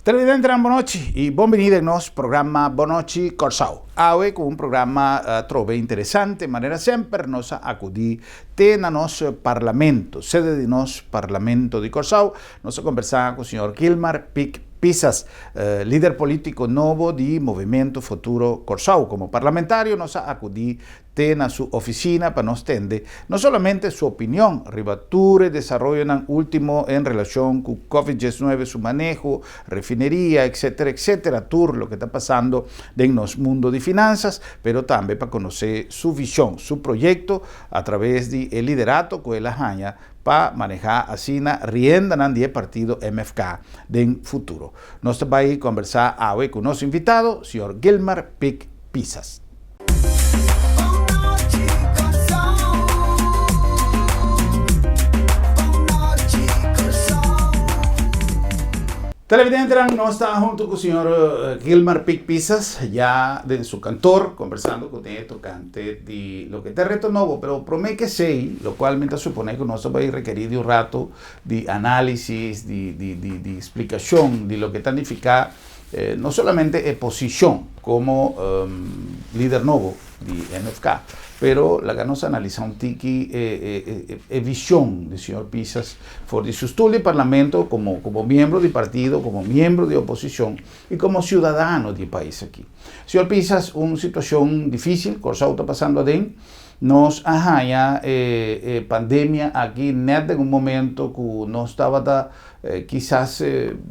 Televidente, buonanotte e benvenuti al nostro programma Bonoci Corsau. Oggi con un programma trovo interessante, ma era sempre nos accudi te na nostro Parlamento, sede di nostro Parlamento di Corsau. Nos conversamos con il signor Gilmar Pisas, líder político nuevo del Movimiento Futuro Corsau. Como parlamentario nos acudí en su oficina para nos tende no solamente su opinión, ribature, desarrollo en último en relación con COVID-19, su manejo, refinería, etcétera, etcétera, tour lo que está pasando en nuestro mundo de finanzas, pero también para conocer su visión, su proyecto a través del liderato que él haña para manejar así la rienda del partido MFK del futuro. Nos va a conversar hoy con nuestro invitado, señor Gilmar Pisas. Televidente, no está junto con el señor Gilmar Pisas, ya de su cantor, conversando con él, tocante de lo que te reto nuevo, pero promete que sí, lo cual mientras supone que nos va a requerir de un rato de análisis, de explicación de lo que significa no solamente posición como líder nuevo de MFK, pero la que nos analiza un tiki visión del señor Pisas por su estudio de parlamento como miembro del partido, como miembro de oposición y como ciudadano del país aquí. Señor Pisas, una situación difícil, Corsau está pasando adentro. Nos haya pandemia aquí, en un momento que no estaba quizás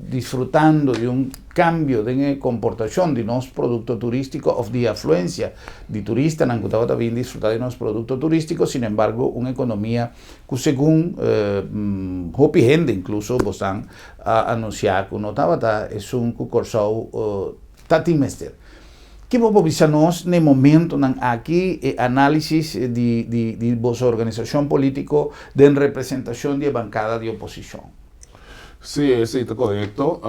disfrutando de un cambio de comportación de nuestro producto turístico o de afluencia de turistas, no estaba también disfrutando de nuestro producto turístico, sin embargo, una economía que según Hopi gente incluso vos han anunciado que no estaba, es un Corsau tatimester. ¿Qué vos nos en el momento aquí análisis de vuestra organización política de representación de bancada de oposición? Sí, está correcto.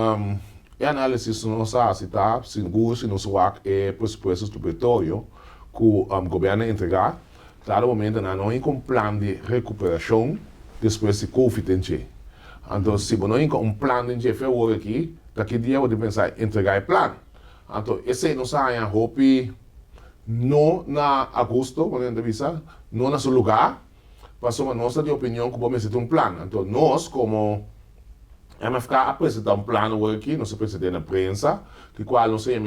El análisis nos hace, seguro, si nos va presupuesto supletorio que el gobierno entregar, claro, momento no hay un plan de recuperación después de COVID-19. Entonces, si no hay un plan de febrero aquí, daqui día voy a pensar en entregar el plan. Então, esse não sai a roupa não na agosto, por exemplo, não na seu lugar, passou a nossa de opinião que vamos fazer um plano. Então, nós, como MFK, apresentar um plano aqui, nós apresentamos na prensa, que qual não sei,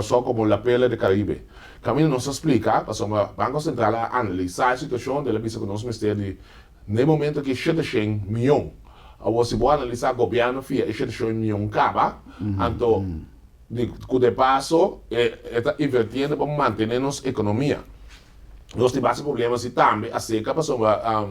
só como a pele do Caribe. Caminho nos explica, passou a Banco Central a analisar a situação, ela pensa que nós ministério, no momento que 700 milhões, se você analisar o governo, fia 700 milhões acaba, então, de passo, está invertindo para manter nossa economia. Nós temos esse problema também, a seca passou a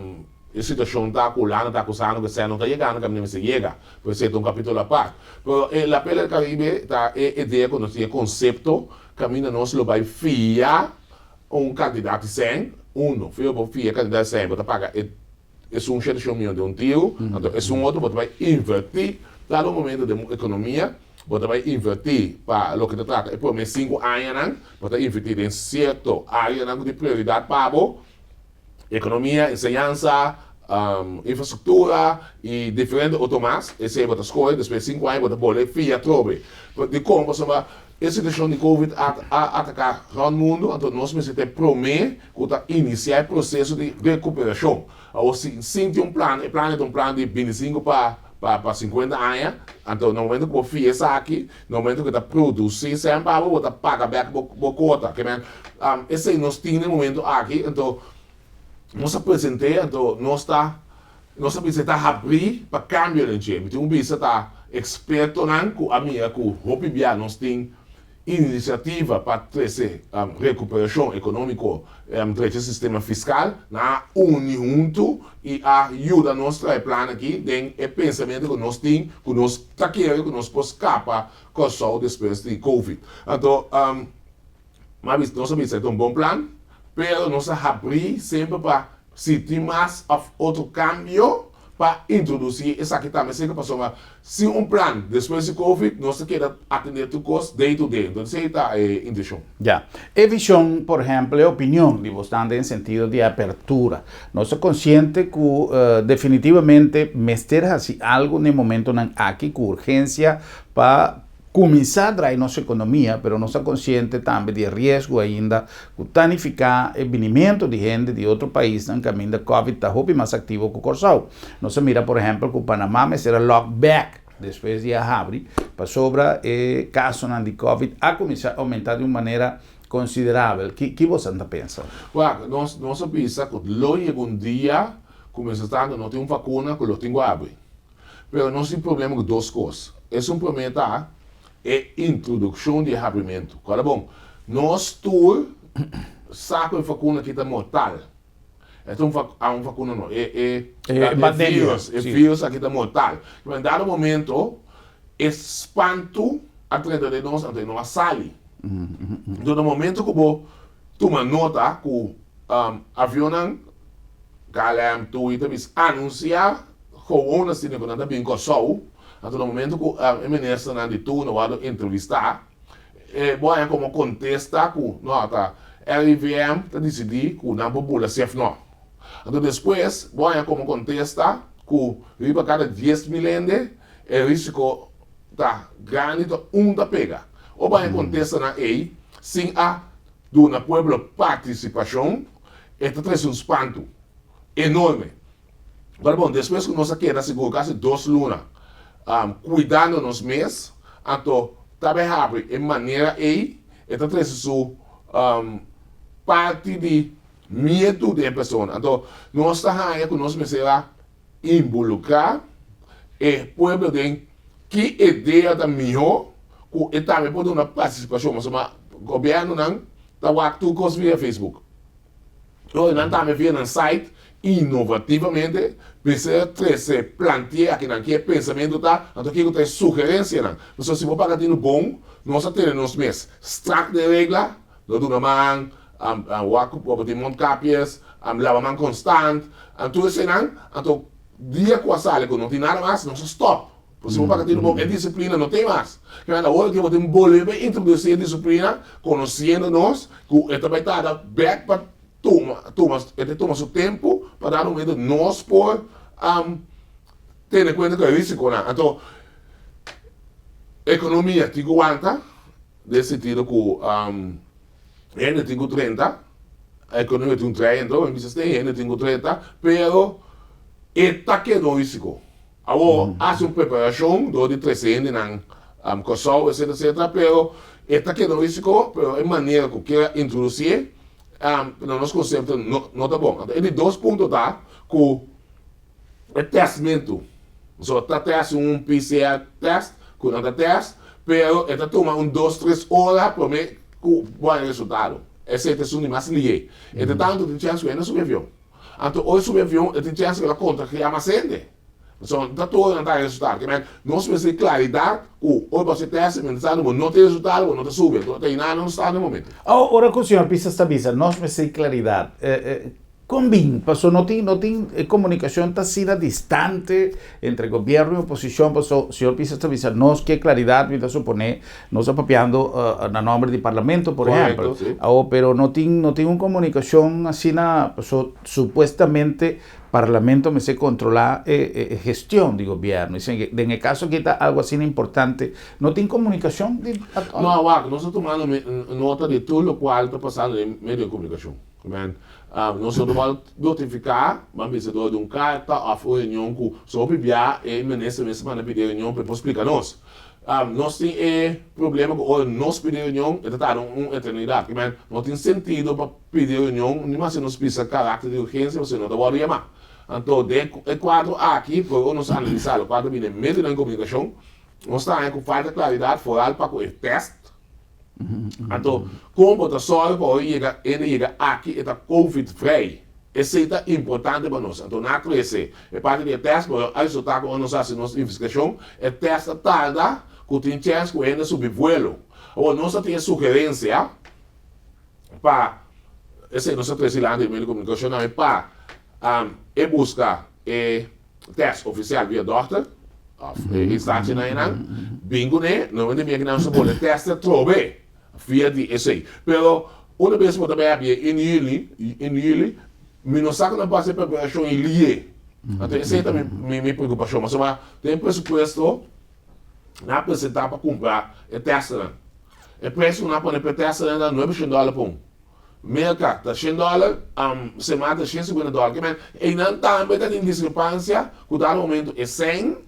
situação está colando, está acusando que você não está chegando, que não se chega, por isso é um capítulo à parte. Mas a pele do Caribe está a ideia que nós temos conceito, caminho nós lo vai fiar candidato sem, fia candidato sem, para pagar é 700 milhões de tiro, então é outro, você vai invertir, lá no momento da economia, você vai invertir para o que se trata, por 5 anos, você vai invertir em certa área de prioridade para a economia, ensinança, infraestrutura e diferentes outros mais, esse é o que escolhe, depois de 5 anos, você pode fiar trobe. De como você vai, essa situação de Covid atacar o mundo, então nós precisamos prometer que iniciar o processo de recuperação. Ou se tem um plano é um plano de 25 para 50 anos, então no momento que você fez aqui, no momento que está produzindo, sempre você paga back a cota. Esse nós temos no momento aqui, então nós apresentamos, então nós está nós precisa estar abrir para cambio em time. Então, precisa estar experto nan com a minha com hopi bia nós tem iniciativa para trazer recuperação econômica, trazer sistema fiscal na junto e ajuda nós a plano aqui, tem o pensamento que nós temos, que nós está querendo, que nós podemos escapar com o sol depois de Covid. Então, mas nós precisa ter um bom plano, mas nós abrir sempre para se tem mais outro cambio para introduzir essa aqui também, sei que passou, mas se plano depois de Covid, nós queremos atender tu coisa day to day, então sei está intenção. Ya. E visión, por ejemplo, opinión, de bastante en sentido de apertura. No soy consciente que definitivamente mester así algo en el momento aquí con urgencia para começar a trazer nossa economia, pero não está consciente também de risco ainda, que planificar o vinimento de gente de outro país no caminho da Covid está muito mais ativo que o Corsau. Nós mira, por exemplo, que o Panamá me será lockback depois de abrir, para sobre o caso de Covid a começar a aumentar de uma maneira considerável. Que você pensa? Well, nós pensa que logo dia começa a não tem uma vacuna que lo tenho a abrir. Pero nós temos problema com duas coisas. Esse problema tá introdução de abrimento. Agora, bom, nós todos saco de vacuna que está mortal. Então, uma vacuna não. Vírus aqui está mortal. Mas, em dado momento, espanto atrás de nós, até nós sali. Então, no momento que eu tomo nota que o avião que anunciar que o ano está bem com sol, até no momento que o ministro de turno vai entrevistar, vai como contesta que a RIVM está decidindo que não popula CF não. Então depois, vai como contesta que riba cada 10 milhões o risco está grande, da pega. Ou vai contesta na EI, sem a do na pueblo participação, está traz espanto enorme. Agora, bom, depois que nós queda seguro quase 2 lunas, cuidando nos mesmos, então, também abre em maneira aí, então traz sua parte de medo da pessoa. Então, nós estamos aí que nós precisamos involucrar o povo de que ideia da melhor, que também pode uma participação, mas o governo não está atuando com via Facebook. Então, não também via no site, inovativamente, precisa trazer, plantear aqui naquele pensamento, tá? Então, aqui tem sugerência, não? Então, se você pagar tendo bom, nós temos nos meses extrato de regra, do uma mão, o de montapias, lavamento constante, tudo isso, não? Então, dia que eu saio, que não tem nada mais, nós stop. Se você pagar tendo bom, é disciplina, não tem mais. Que a hora que eu tenho bolívia, introduzir disciplina, conhecendo nós, que também está back para toma seu tempo para dar momento nós por ter em conta que é risco, né? Então, a economia tem que aguentar, nesse sentido que ainda tem que 30, a economia tem 30, a empresa tem ainda tem que 30, pero está que não risco. Agora, há uma preparação de 300 na COSOL, etc, pero está que não risco, pero é maneira que quer introduzir, no nosso conceito não está bom. Então, ele 2 pontos tá com o testamento. Só está testando PCR test, com nada teste, pero ele toma 2, 3 horas para ver o bom resultado. Essa é a questão de mais lié. Entretanto, tem chance que ainda subir avião. Então, hoje subir avião, tem chance que ela conta que é mais cende. Então, está todo não está resultado. Nós precisamos de claridade, hoje você testa, mas não tem resultado, não está subindo. Não tem nada no estado no momento. Agora que o senhor Pisa estabiliza, nós precisamos de claridade. Combin, passou, não tem comunicação está sendo distante entre governo e oposição, passou, o senhor Pisa estabiliza, nós que claridade, me supone, nós estamos papiando na nome do parlamento, por exemplo, pero não tem uma comunicação assim, passou, supostamente, parlamento me se controlar gestión de gobierno. En el caso que está algo así importante, ¿no tiene comunicación? No, nós estamos tomando nota de tudo o qual está passando em meio de comunicação. Nós estamos notificar, mas se de carta a reunião com sobre via e ministro mesmo para pedir reunião para explicar nós. Nós temos problema com nós pedir reunião, está uma eternidade. Não tem sentido para pedir reunião, nem mais se nós precisa caráter de urgência, você não dá hora chamar. Então, o quadro aqui, por nós analisar o quadro de meio da comunicação, nós estamos com falta de claridade foral para o teste. Então, como está só para chegar aqui, está Covid-free. Isso é importante para nós. Então, na classe, é parte do teste, para o resultado que nós fazemos nossa investigação, é teste tarda, que tem chance que ainda subir vuelo. Ou nós temos sugerência para, esse é nosso presidente de meio de comunicação, para buscar teste oficial via doctor, instância na bingo, né? Não é de minha que não se pode teste trobe via de esse. Pero, uma vez que eu também em Yuli, me não sabe que não pode ser preparação em Lié. Então, essa é também minha preocupação. Mas, tem pressuposto na apresentar para comprar o teste. O preço na para o teste ainda não é $100 por mercado, $100, semana $150. Que e não também tem discrepância, que dá momento é 100,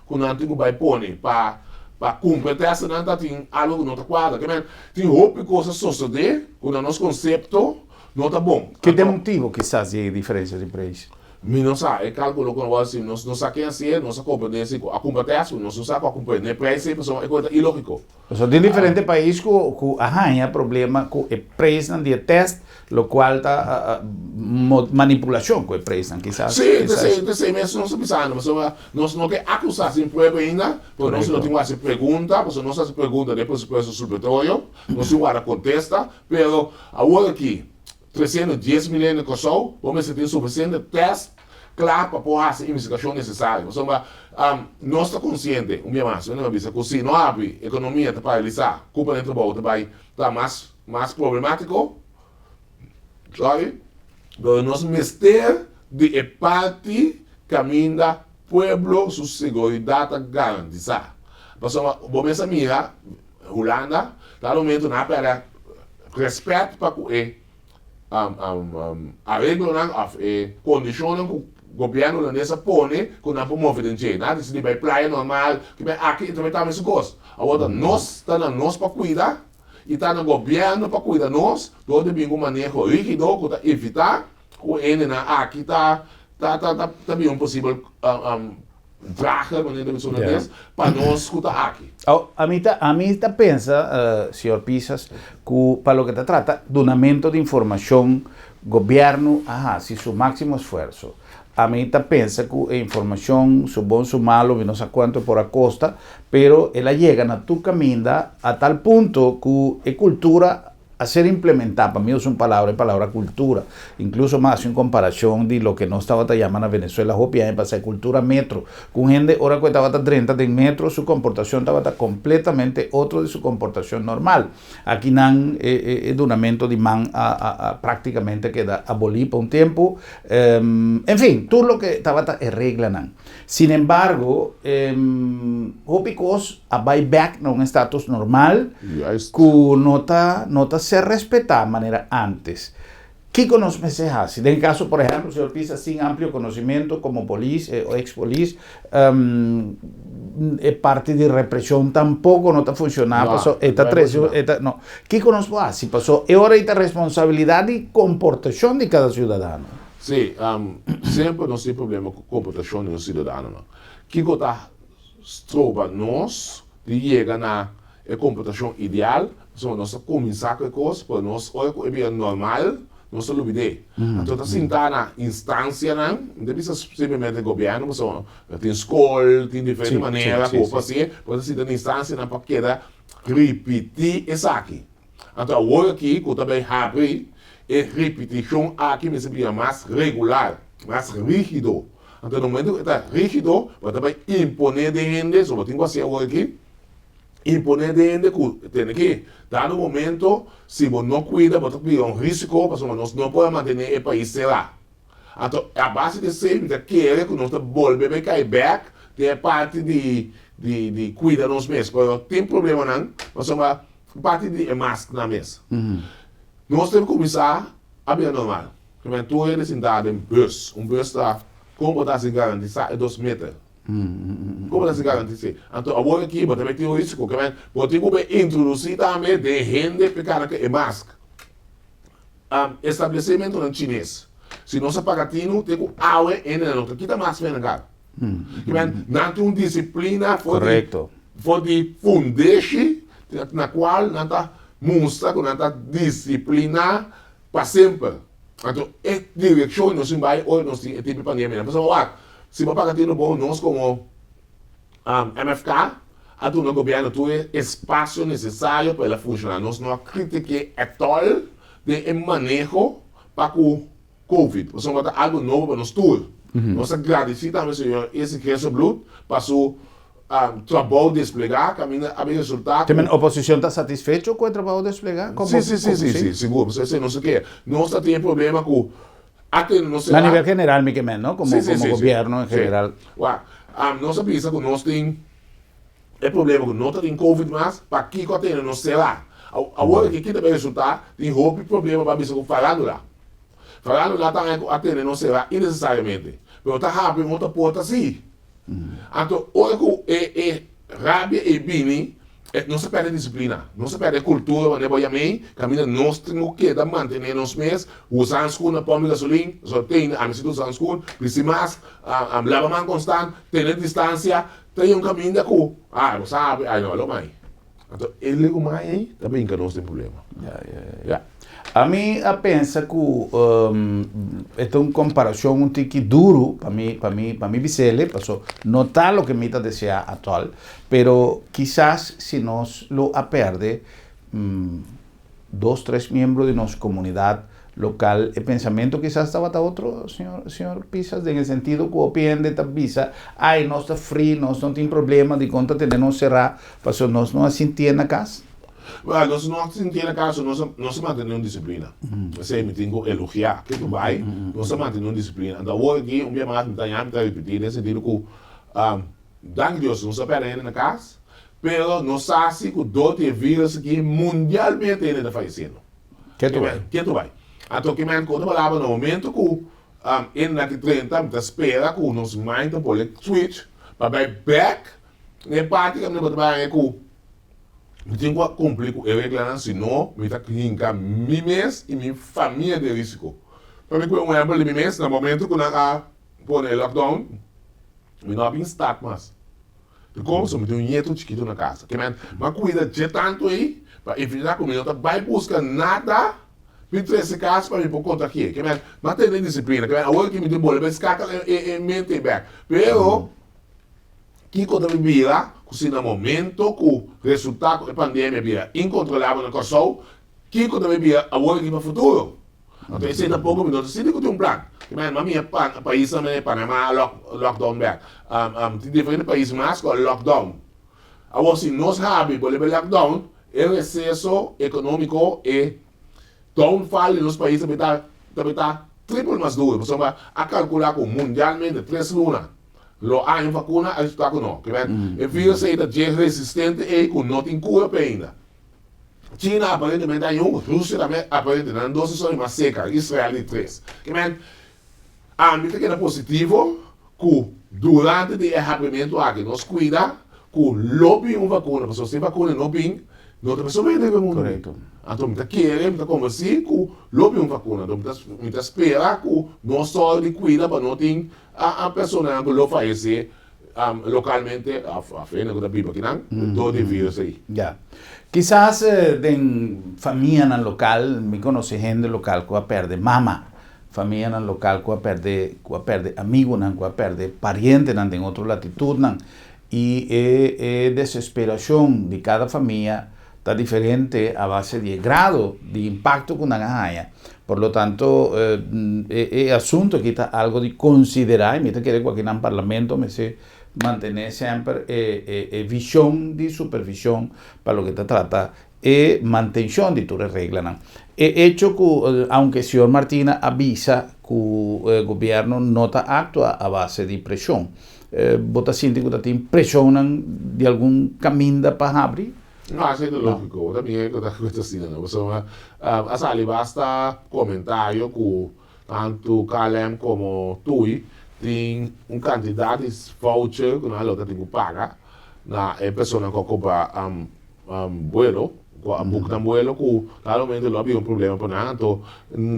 que não tem que vai pôr para cumprir teste, não tem algo que não está quadra. Que tem roupa coisas suceder, que o nosso conceito não está bom. Que tem motivo quizás de diferença de preço? Não sabe, é cálculo com nós, não sabe quem é, não sabe compreender a competência, não sabe compreender preço, é coisa ilógico. Então, tem diferentes países que há problema com o preço de teste, o qual está manipulação com o preço, quizás. Sim, sim, mesmo não se pensando, mas nós não queremos acusar sem prova ainda, porque nós não temos essa pergunta, porque nós essa pergunta depois do preço supletório, nós não vamos contestar, mas agora aqui, 310 milhões de pessoas, vamos ter suficiente teste, claro, para pôr essa investigação necessária. Mas, nós estamos conscientes, que se não abre a economia para paralisar, culpa dentro do bolso vai estar mais problemático, sabe? Mas nós mester de parte caminho pueblo sua segurança garantizada. Mas, vamos mirar, Holanda, no momento, na para respeito para o arreglo condiciones que o governo nessa pone com a promover em China, se vai praia normal, que aqui também está a mesma coisa. Agora nós está nós para cuidar e está no governo para cuidar nós, todo bem com manejo rígido para evitar que ele aqui está bem possível traga maneira de para nós escutar aqui. A mim está pensa, senhor Pisas, que para o que se trata, donamento de informação, governo, se seu máximo esforço. A mim está pensa que a informação, su bom, su malo, não sei quanto por a costa, pero ela chega na tu caminho a tal ponto que a cultura a ser implementada, para mí es una palabra cultura, incluso más en comparación de lo que no estaba llamando a Venezuela, obviamente para ser cultura metro, con gente ahora que estaba 30 de metro, su comportación estaba completamente otro de su comportación normal. Aquí nan el donamento de man prácticamente queda abolido por un tiempo, en fin, todo lo que estaba reglan. Sin embargo, Hopicos a buyback no un estatus normal, que nota ser respetada de manera antes. ¿Qué conocemos así? En caso, por ejemplo, el señor Pisa sin amplio conocimiento como policía o ex-policía, parte de represión tampoco no está funcionando. No. ¿Qué conocemos así? Pasó, es hora de responsabilidad y comportación de cada ciudadano. Sí, siempre no hay problema con comportación de los ciudadanos. ¿Qué está trova nós de chegar na comportação ideal, nós começar com a coisa, para nós olhar que é normal, nós não olvidar. Então, assim, está na instância, não precisa simplesmente o governo, mas tem escola, tem diferentes maneiras de fazer, pode ser na instância, não para quedar repetir isso aqui. Então, agora aqui, que eu também abre, é repetição aqui, mas é mais regular, mais rígido. Então, no momento que está rígido, vai também imponer de gente, só tem que fazer agora aqui, imponer de gente que tem que, tá no momento, se você não cuida, você tem um risco, porque nós não podemos manter o país lá. Então, a base de sempre quer que nós volvemos a cair back, tem parte de cuidar nós mesmos, porque tem problema não, mas é uma parte de máscara na mesa. Nós temos que começar a ver normal. Porque tu é sentado em bus, bus está como está se garantizar é 2 metros. Como está se garantizar? Então, agora aqui, você vai ter o risco, que você tem que introduzir também de gente que é máscara. Estabelecimento no chinês. se nós pagatino, tem que água e não te quita mais pena, cara. Que men, não tem uma disciplina Correcto. for de fundeixe, na qual não está mostra que não está disciplina para sempre. Então, é direção nós vai hoje nós temos tipo de pandemia. Mas se você pagatino bom, nós como MFK, a tu no governo tu espaço necessário para ela funcionar. Nós não critiquemos all de manejo para o COVID. Nós vamos dar algo novo para nós todos. Nós agradecemos também, senhor, esse Cristo Blood, para o trabalho desplegar, caminho a resultado. Também a oposição está satisfeita com o trabalho desplegar? Sim, seguro. Você não sei o que. Nós temos problema com até não sei. A nível general, me queimé, não? Como governo em geral. Nós pensamos que nós temos problema que nós temos COVID, mas para que nós não sei lá. Agora que aqui também resultar, tem roupa problema para ver falando lá. Falando lá também atende não sei lá, innecessariamente. Mas está rápido, outra porta assim. Então, olha que rábia e bini, não se perde disciplina, não se perde cultura, né, boia mãe, caminha nós temos que manter nos meses, usar escuro na pomba de gasolina, só tem a missão usar escuro, precisa mais, lava mão constante, ter distância, tem caminho da cu, você sabe, não, mãe. Então, ele o mãe aí, também que nós temos problema. A mim pensa que esta é uma comparação um tique duro para mim Vicele, para notar o que me está dizendo atual, pero quizás se nós lo perde 2, 3 miembros de nossa comunidade local, el pensamento quizás estaba otro, señor Pisas, en el sentido que opien de esta visa, ay, no está free, no tem problema de conta tener no cerrar, pero nós não sentimos na casa. Well, nós não sentimos na casa, nós mantemos disciplina. Você me tem que elogiar, que tu vai, nós mantemos disciplina. Então, hoje aqui, dia mais, me está repetindo, nesse sentido que, danke Deus, nós perdemos na casa, pero nós sabemos que o dote vírus aqui mundialmente ainda está falecendo. Que tu vai? Então, que man, quando falava no momento que ainda que 30, me espera que nos mind pode switch, para back, ne parte que me vai que me tenho que cumprir com a regra, senão me está criando mim mesmo e minha família de risco. Para mim, um exemplo de mim mesmo, no momento que eu pôr no lockdown, eu não tenho start mais. Como se eu tenho um neto chiquito na casa, que man, mas cuida de tanto aí, para evitar que eu não vai buscar nada. Esse caso para mim por conta aqui, que mas tem disciplina, que agora que me deu bola, mas caca é mente back. Pero que quando me vira, se no momento que o resultado da pandemia vira incontrolável na coração, que quando me vira agora que para o futuro. Então esse é pouco minuto, se tem um plano. Que mas minha país também Panamá lockdown back. Tem diferentes países mais com lockdown. Agora se nós sabemos por lockdown, o recesso econômico é downfall nos países também está triplo mais duro. Você vai calcular com mundialmente 3 lunas. Lo há vacuna, a gente está com não. O vírus ainda é resistente e com não tem cura para ainda. China aparentemente tem Rússia também aparentemente tem 2 só mais seca, Israel e 3. A mim que é positivo que durante o arrependimento aqui nós cuida que lobby uma vacuna, porque se vacuna não bem, não tem pessoa bem no mundo. Correto. Então, me querem, me conversar com o vacuna. Então, me espera que não só de cuida, mas não tem a pessoa que lo faz localmente, a feina da Bíblia, que não, todo de vírus aí. Ya. Quizás en familia en local, me conoce gente local que perde mama, familia en local que perde amigo, que perde pariente en otra latitud, y desesperación de cada familia está diferente a base de grado de impacto que una haya. Por lo tanto, el asunto que está algo de considerar, y me quiere cualquier en parlamento, me se mantener siempre visión de supervisión para lo que te trata y mantención de tus reglas. Hecho que, aunque el señor Martina avisa que el gobierno no actúa a base de presión, ¿vos sientes que te presionan de algún camino para abrir? No, è logico, también questa sera, insomma, a sali basta commentario che tanto Calem come tu tem candidato di voucher che non allora ti paga na persona che occupa vuelo book dan vuelo ku claramente lo había un problema por nada. Então,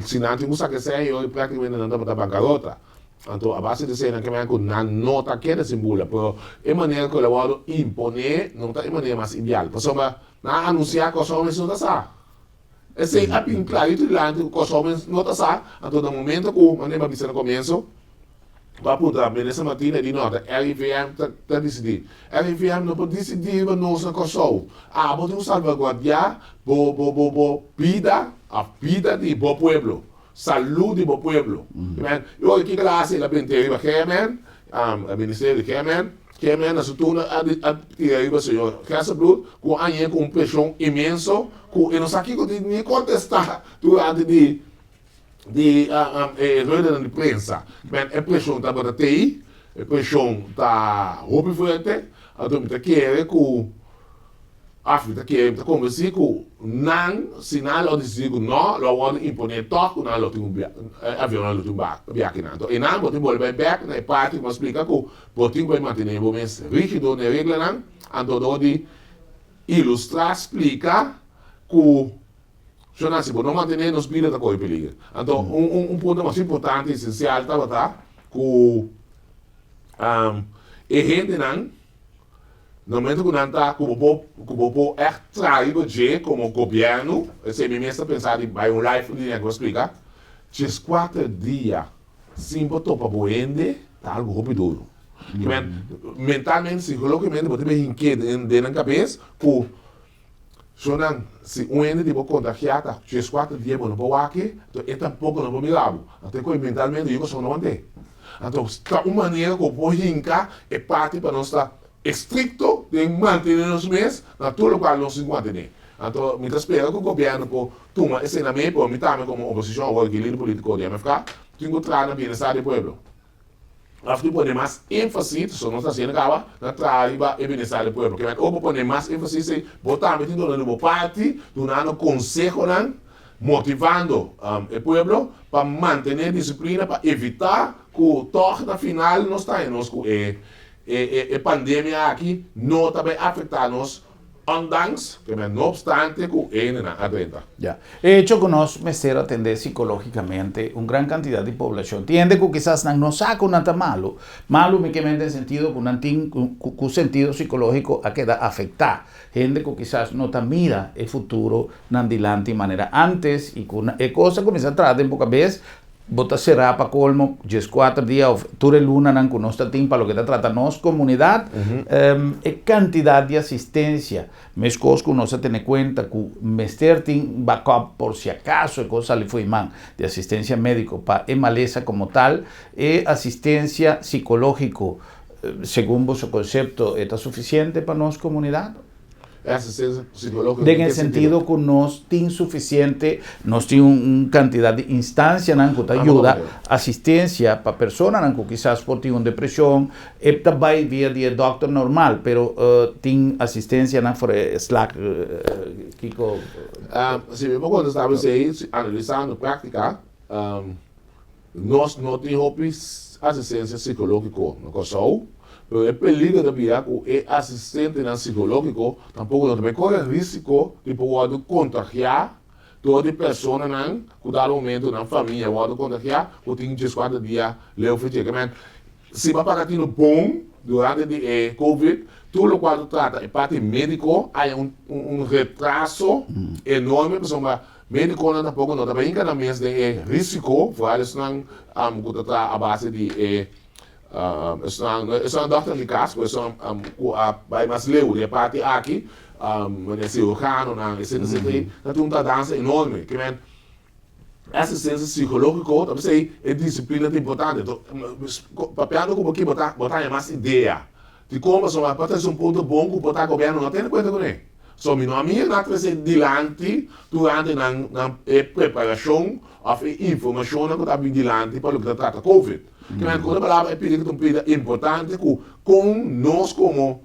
se não tem que ser eu praticamente não dá para bancarrota. Então, a base de cena que me com não nota que é simbolo, pero é maneira que eu vou imponer, não tá é maneira mais ideal. Por exemplo, na anunciar que os homens não tá sa. Esse é bem claro que lá que os homens não tá sa. Então, no momento que maneira para no começo para apontar bem essa matina de nota, RIVM está decidido. RIVM não pode decidir para nós na Kosovo. Pode salvaguardar a vida de bo pueblo, saúde de bo pueblo. Eu aqui classe la penteria para Kemen, a Ministério de Kemen na sutuna a tirar senhor Casa Blood com aí com pressão imenso, com eu não sei que nem contestar durante de rueda de prensa. Men a pressão está para TI, a pressão está roupa forte, a turma quer que a África quer conversar com não sinal ou dizer que não, lo vão imponer toque, não lo tem avião não lo tem back não. E não botem voltar back na parte que explica que botem vai manter o momento rígido na regra não, então de ilustrar, explicar que se não manter nos vidas da coisa perigo. Então, ponto mais importante, essencial, tá, que gente não, no momento que não está, como é traído de como governo, esse me mesmo pensar em live que eu vou explicar, 4 dias, sem botar para boende, tá algo rápido. Mentalmente, psicologicamente, você tem que entender na cabeça que se um ende tipo contagiado, 4 dias não pode aqui, então é tampouco não pode mirar. Até que mentalmente eu só não mantém. Então, está uma maneira que eu vou rincar é parte para nós estar estricto de manter nos meses na tudo qual nós se manter. Então, me espero que o governo toma esse nome para me também como oposição ou líder político de MFK, tem que trazer na bem-estar do povo. After pone mais ênfase, só não está sendo acaba, na traiba e bem-estar do povo. Porque ou pone mais ênfase, botar metido no parte, dando conselho, motivando o povo para manter disciplina, para evitar que o toque na final não está em nós, a pandemia aqui não também afetar nós. Ondanks, que no obstante, que en la adrenta. Ya. He hecho que nos mesero atender psicológicamente una gran cantidad de población. Entiende que quizás no saca nada malo. Malo me queda en sentido que un sentido psicológico a queda afectar. Gente que quizás no te mira el futuro nandilante de manera antes y con cosa comienza a tratar en pocas veces. Bota será para colmo, 4 días, toda luna nan con nuestra team para lo que te trata nos comunidad, cantidad de asistencia, mes cosas que uno se tiene cuenta que mester team backup por si acaso, cosa le fue man de asistencia médico para maleza como tal, asistencia psicológico, según vuestro concepto, ¿está suficiente para nos comunidad? Assistência psicológica. En el sentido que nos tiene suficiente, nos tiene una cantidad de instancias que te ayuda, asistencia para personas que quizás por tienen depresión, esta va vía de doctor normal, pero tiene asistencia por Slack, Kiko. Se me quando estava aí analisando prática, nós não temos assistência psicológica no Kosovo. Pero el peligro de viajar con el asistente psicológico tampoco no corre el riesgo de poder contagiar toda persona que dá momento na família pode contagiar ou tem 4 dias leu feitiço. Se vai para ti no bom durante o Covid, tudo o qual trata a parte médico há retraso enorme, por exemplo, médico não tampoco não também na mesa de risco, vários não a base de is een dochter die kaas, is bij mas leeuw, die party aqui, meneer cirurgiano, dat doen dat dansen enorme. Que men, assistência psicológica, dat is een disciplina importante. Papiando como que botar mais ideia. De como só pode ser ponto bom que botar governo não tem conta com ele. Só me não a minha não ser dilante durante na preparação of informação que está vigilante para o que trata Covid. Que a palavra é pedir que importante que com nós como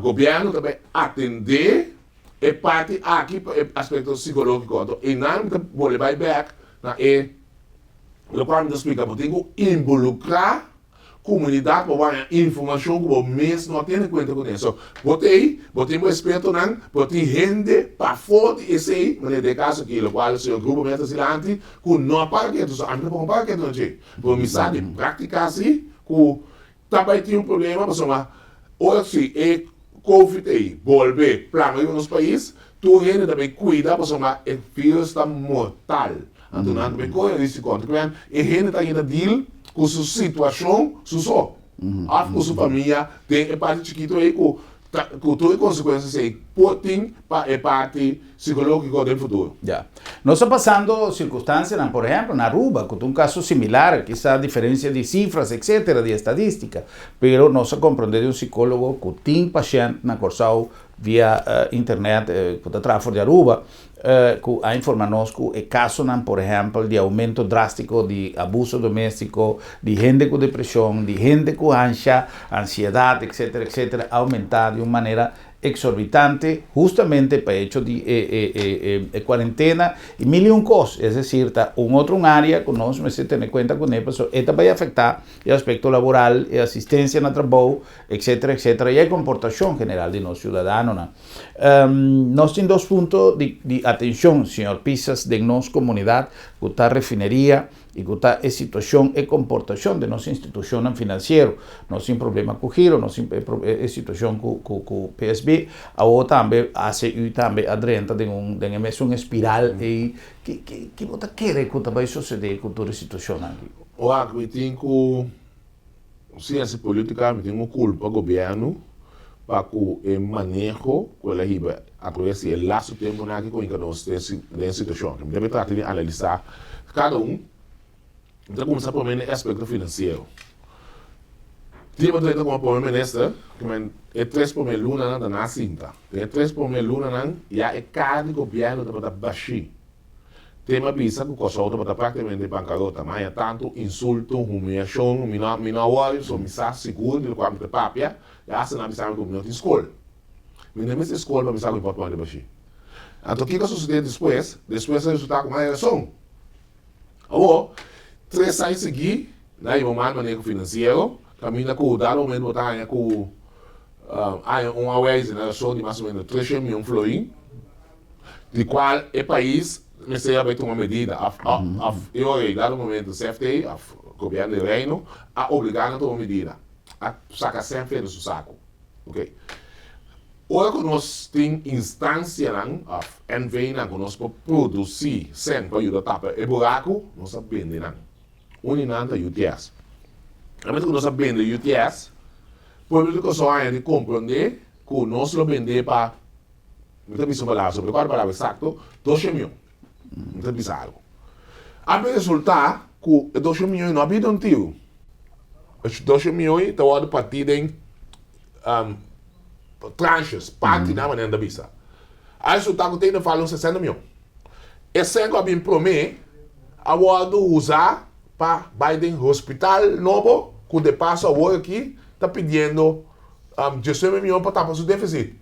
governo também atender a parte aqui aspecto psicológico. E não vou levar back na o qual me explica, eu tenho que involucrar comunidade para informação que o mês não tem conta com isso. Botei um experto não, botei gente para fora esse aí, mas de caso que o qual o grupo meta silante, que não para que tu sabe não para que não sei. Por missão prática assim, que também tem problema, mas hoje é Covid aí, volver para nos países, tu gente também cuida, mas o vírus está mortal. Então não também corre risco contra, e gente está ainda deal com sua situação, só. Com sua família, tem parte chiquito aí com todas as consequências aí, porém, para a parte psicológica do futuro. Ya. No está pasando circunstancias, por ejemplo, en Aruba, con un caso similar, quizá diferencia de cifras, etcétera, de estadística, pero no se comprende de un psicólogo que tiene paciente na corsao via internet, que está de Aruba, que ha informado que el caso, por ejemplo, de aumento drástico de abuso doméstico, de gente con depresión, de gente con ansiedad, etcétera, etcétera, ha aumentado de una manera exorbitante justamente para hecho de cuarentena y mil y un cosas, es decir, está un área que no se tiene cuenta con él, pero esta va a afectar el aspecto laboral, la asistencia en el trabajo, etcétera, etcétera, y la comportación general de los ciudadanos. Nos tiene dos puntos de atención, señor Pisas, de nuestra comunidad, que está refinería y que está en situación y comportación de nuestra institución financiera, no sin problema con giro, no sin situación con PSB, ahora también hace también adrenta de una espiral y que você quer que vai suceder com toda a situação aqui? Eu tenho ciência política, eu tenho culpa do governo para o manejo que ela riba através do laço tempo aqui com a situação. Eu deve tratar de analisar cada então começar por o aspecto financeiro. Tipo de como por ministro, que é 3 por luna na cinta. É 3 por luna já é cada governo para baixar. Tema bisa que o pessoal está praticamente bancarrota, mas é tanto insulto, humilhação, minawari, so misa seguro de qual me papia, já se não me sabe como não tem escola. Me nem me escola para me saber o de baixar. Então o que sucede depois? Depois a gente está com a eleição. Agora 3 anos seguidos, daí o manejo financeiro, caminha com o dado momento botar com uma wise na relação de mais ou menos 3 milhões de florins, de qual é país me vai tomar medida. Eu dado momento o CFT, o governo do reino, a obrigar a tomar medida, a sacar sempre do seu saco, ok? Hoje que nós temos instância a NV que nós produzir sempre para ajudar a tapar o buraco, nós aprendemos. Uninanta UTS. A menos que nós aprendemos UTS, o público só há de compreender que nós lo vendemos para, não tem visto palavra sobre qual palavra exato, 2 milhões. Não tem visto algo. A resultar que 2 milhões não havia um tiro. Os 2 milhões estão a partir em tranches, parte da maneira da vista. A resultar que tem de falar 60 milhões. Esse é o que promete a hora usar para Biden Hospital novo, que de passo agora aqui está pedindo 18 milhões para tapar seu déficit.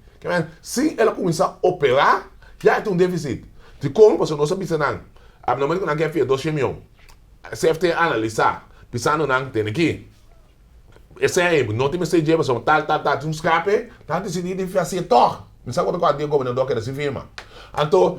Se ela começar a operar, já tem um déficit. De como você não sabe nada. A momento que não quer fazer 2 milhões, a CFT analisar, pensando não tem aqui. Esse é não tem mais CG, mas tal, tem um escape, está decidido fazer tor. Não sabe quanto o governador quer se firma. Então,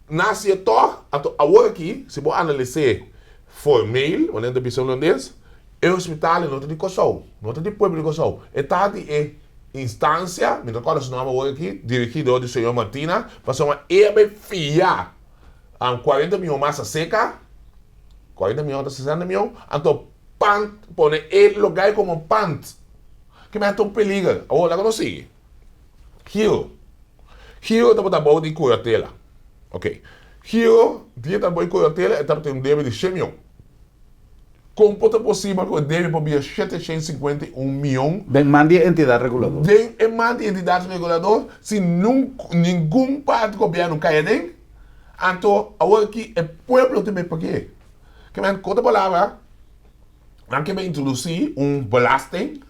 nasce tor, então agora aqui, se você analisar formal, onde a pessoa holandês, é o hospital não tem de coção, não tem de público coção. Está de instância, me recordo o nome agora aqui, dirigido do senhor Martina, para uma EBFIA, 40 milhões massa seca, 40 milhões, 60 milhões, então, pant, pone el lugar como pant, que me ha tão perigo, agora não sigue. Hero está para boa de curatela, ok. Hero, dia está boa de curatela, está para um débito de 100 milhões. Como pode possível que o débito para 751 milhões? Bem, mande entidade reguladora. Bem, mande entidade reguladora, se nenhum parte do governo cai dentro, então, agora aqui, o povo também para quê? Que me conta a palavra, não quer introduzir belasting,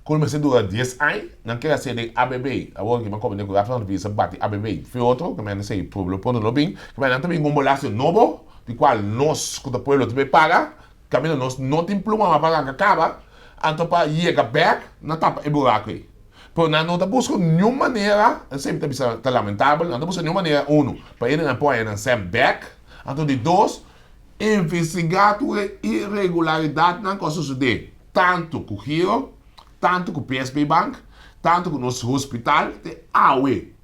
como se dura 10 anos, não quer ser de ABB, agora que me compreende que a França visa bate ABB, foi outro, que me sei, problema por não bem, que me também belasting novo, de qual nós, que o povo também paga, caminho nós não tem pluma para pagar que acaba, então para chegar back, não tapa e buraco aí. Pero não está buscando nenhuma maneira, sempre está lamentável, não está buscando nenhuma maneira, para ele não pode ir back, então de dois, investigar a irregularidade na coisa suceder, tanto com o Giro, tanto com o PSB Bank, tanto com o nosso hospital, de AUE.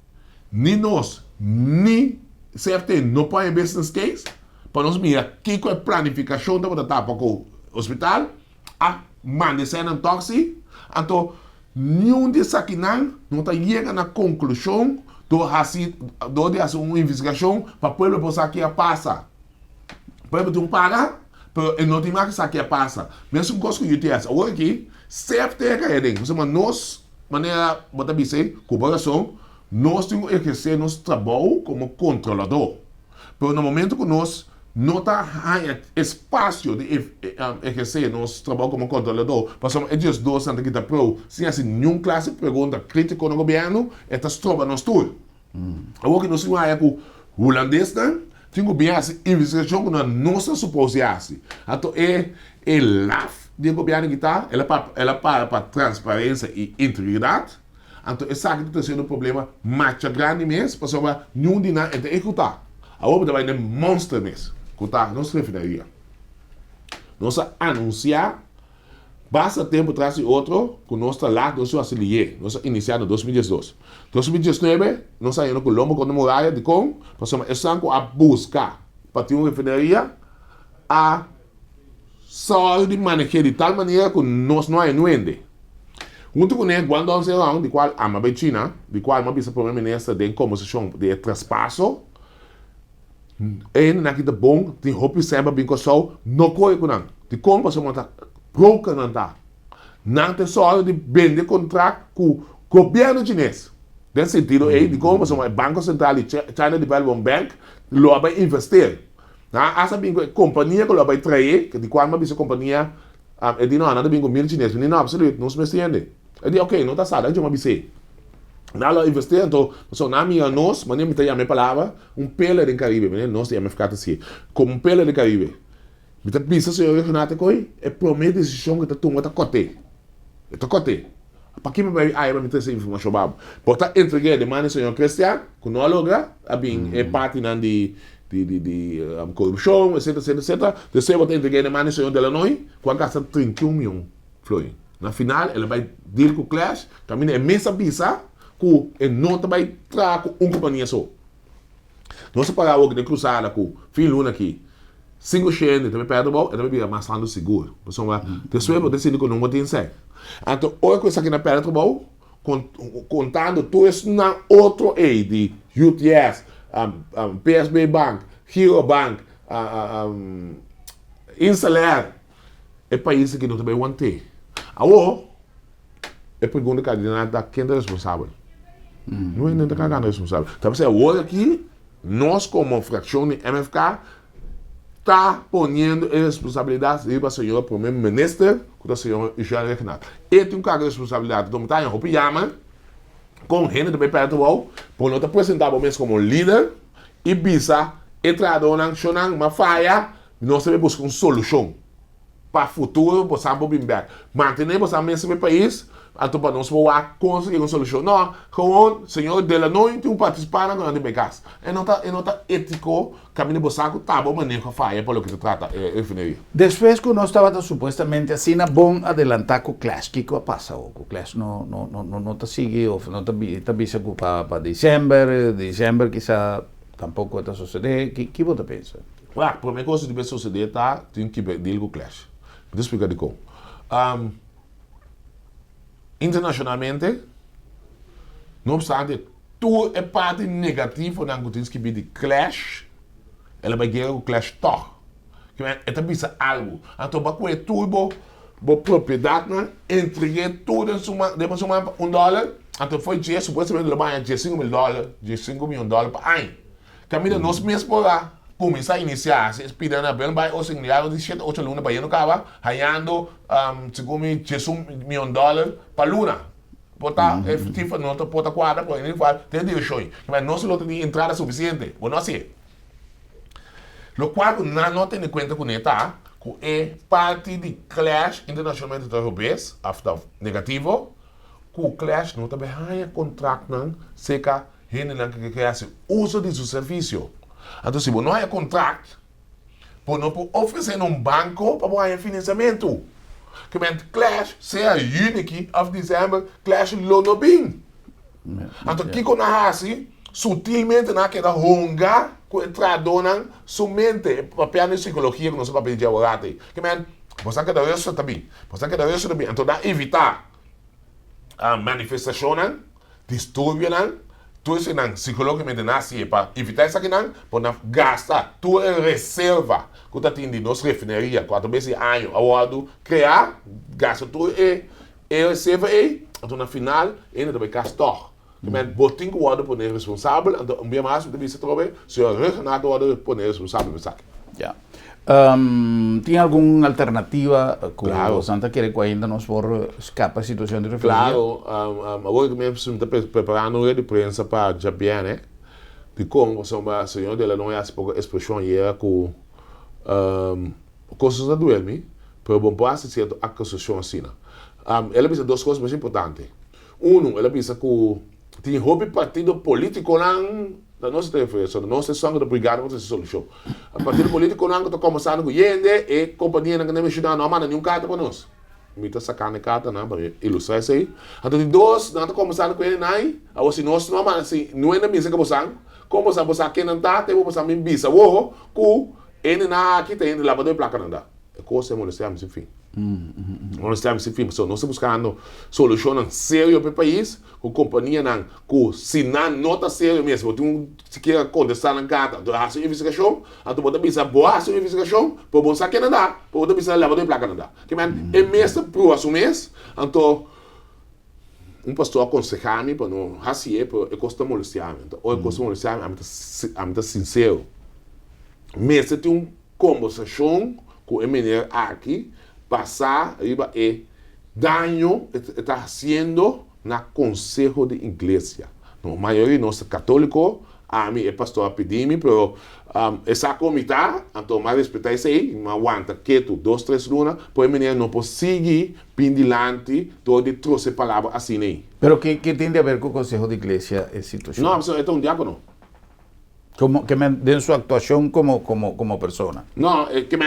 Nem nós, nem CFT não põe business case, para nós mirar que é a planificação da para o hospital, a mandar um toxi, então, nenhum desses aqui não está chegando na conclusão de fazer uma investigação para o povo pensar que passa. O povo tem paga, mas não tem mais que passa. Mesmo coisa que eu tenho. Agora aqui, CFT é que você nós, maneira, bota dizer, cooperação, nós temos que exercer nosso trabalho como controlador. Mas no momento que nós não está espaço de exercer nosso trabalho como controlador, passamos esses dois anos que está pro, sem assim nenhuma classe de pergunta crítica no governo, está tropa nós tudo. Agora que nós temos com o holandês, temos bem essa investigação que nós não se supôs. Então é LAF do governo que está, ela para transparência e integridade. Então esse aqui está sendo um problema mais grande mesmo, passamos nenhum de nós é executar. Agora vai ter monstro mesmo. Nossa refinaria. Nós anunciar, basta tempo atrás e outro, que nós lá, nós auxiliar, nós iniciamos em 2012. 2019, nós saímos com o lombo com a muralha de com, passamos a buscar para ter uma refinaria a só de manejar de tal maneira que nós não anuende. Junto com ele, quando nós de qual a China, de qual uma vice-primeira-ministra de composição de traspasso, naquele de bom, tem roupa sempre bem coçado, não corre com não. De como você monta, broca não tá. Não tem só de vender contrato com o governo chinês. Nesse sentido, de como você monta, Banco Central e China Development Bank, lo vai investir. Essa bem companhia que lo vai trazer, que de qual uma vez companhia, é de não, nada bem com mil chineses, não, absoluto, não se me entende. É de ok, não tá certo, é de uma vez. Nada investir, então, na minha nós, mas nem me a minha palavra, pele do Caribe, né? Nós ia me ficar assim, como pele do Caribe. Me pensa se eu Renato coi, é por meio decisão que tu toma cote. Tá cote. Para que me vai aí me trazer informação babo. Porta entregar de mano senhor Cristian, que não logra, a bem é parte nan de corrupção, etc. Depois botar entregar de mano senhor Delanoy, com gasta 31 milhões floi. Na final, ela vai deal com o Clash, também é mesa bisa, que não vai trazer com uma companhia só. Não se pagar o de cruzada com fim luna aqui. 5 chenes, também perto do bom, também vai mais lado seguro. Pessoal, depois eu decido que não tem certo. Então, olha coisa aqui na perto do bom, contando tudo isso na outro aí de UTS, PSB Bank, Hero Bank, Insular, é país que não também vai ter. Agora, é pergunta cardinal quem é responsável. Não é nem da cagada responsável. Então, você olha aqui, nós como fração de MFK, está ponendo a responsabilidade para o senhor primeiro-ministro, com o senhor Israel Renato. Ele tem um cargo de responsabilidade, então está em roupa yama, com gente de perto do ao, por não apresentar mesmo como líder, e bisa, entrador na chonang, uma falha, nós temos que buscar uma solução para o futuro, para o sampo bimber. Mantenemos a mesma país, então para nós conseguir uma solução. Não, como o senhor Delanoy tem participado na BCAS. E não está ético, caminho de saco, tá bom, manejo a falha, por lo que se trata, refineria. Depois que nós estava supostamente assim, é bom adelantar com o Clash. O que passa? O Clash não está seguindo, não está visto para dezembro, quizá tampouco está suceder. O que você pensa? A primeira coisa que deve suceder tá, tem que deal com o Clash. Vou explicar de como. Internacionalmente, não obstante, tudo é parte negativa na que tem de Clash, ela vai ganhar o Clash toch. É também algo. Então, para que tudo a propriedade, entreguei tudo em suma, depois suma $1. Então, foi dia, supostamente, ele vai ganhar $5 milhões para ano. Caminho, nós mesmos por lá. Começar a iniciar, se inspirando a bem, vai os ingleses de 7 8 luna para ir no cava, ganhando $1 milhão para luna. Bota efetivo não tá bota quadra, por ele vai ter de show. Mas não se lo tem entrada suficiente, ou não sei. Lo qual não tem em conta com neta, que é parte de clash internacionalmente europeus, after negativo, que o clash não também há contrato não, seca gente não que quer uso de seu serviço. Então se não há contrato, por não oferecer um banco para ganhar financiamento. Que ment clash seja unique of December clash lono bem. Então que quando assim sutilmente na que da honga com entradona somente papel de psicologia que não se papel de advogado. Que ment você que deve isso também. Você que deve isso também. Então dá evitar a manifestação, distúrbio, tudo isso não psicologicamente nasce para evitar isso aqui não, para gastar tua reserva que está tendo nos refineria 4 vezes ano, ao criar, gasta tudo e reserva e, então na final ainda vai gastar. Mas botinho o outro por responsável, então um dia mais deve se trocar, se o regional outro por responsável, sabe? Ya. ¿Tiene alguna alternativa que Claro. Santa quiere que ainda nos por escapa situación de referencia? Claro, agora que me estou preparando uma de prensa para Jabian, né? De como o senhor dela não é a expressão aí que coisas da duelme, para bom passo certo acusação assim. Ela pensa duas coisas mais importantes. Ela pensa que tem hobby partido político lá da nossa defesa, da nossa sangue da brigada para essa solução. O partido político lá que está começando com Yende e companhia que não me ajuda não manda nenhum carta para nós. Me está sacando carta não para ilustrar isso aí. Então de dois, não está começando com ele aí, assim nós não manda assim, não é na mesa que como você aqui não está, tem você me bisa, o que ele na aqui tem lá para dois placa não dá. É coisa molestamos enfim. Nós estamos em fim, nós estamos buscando solução séria para o país, com a companhia não, que se não está sério mesmo, se quer contestar na carta, tu faz uma investigação, tu pode pensar boa essa investigação, para você que não dá, pode pensar levar de placa não dá. Que é mesmo para o mês, então pastor aconselhar-me para não fazer, porque custa molestar-me, então custa molestar-me, a mim sincero, mesmo tem conversação com o menino aqui passar arriba e daño está haciendo na consejo de iglesia. No maioria nossa católico, a mim é pastor a pedir-me, pero essa comitê, então mais respeitar isso aí, não aguanta quieto 2, 3 lunas, para o menino não pode seguir pendilante, todo de trouxe palavras assim aí. Pero ¿qué tiene a ver con el Consejo de Iglesia esa situación? Não, é um diácono. De su actuación como persona. Não, é que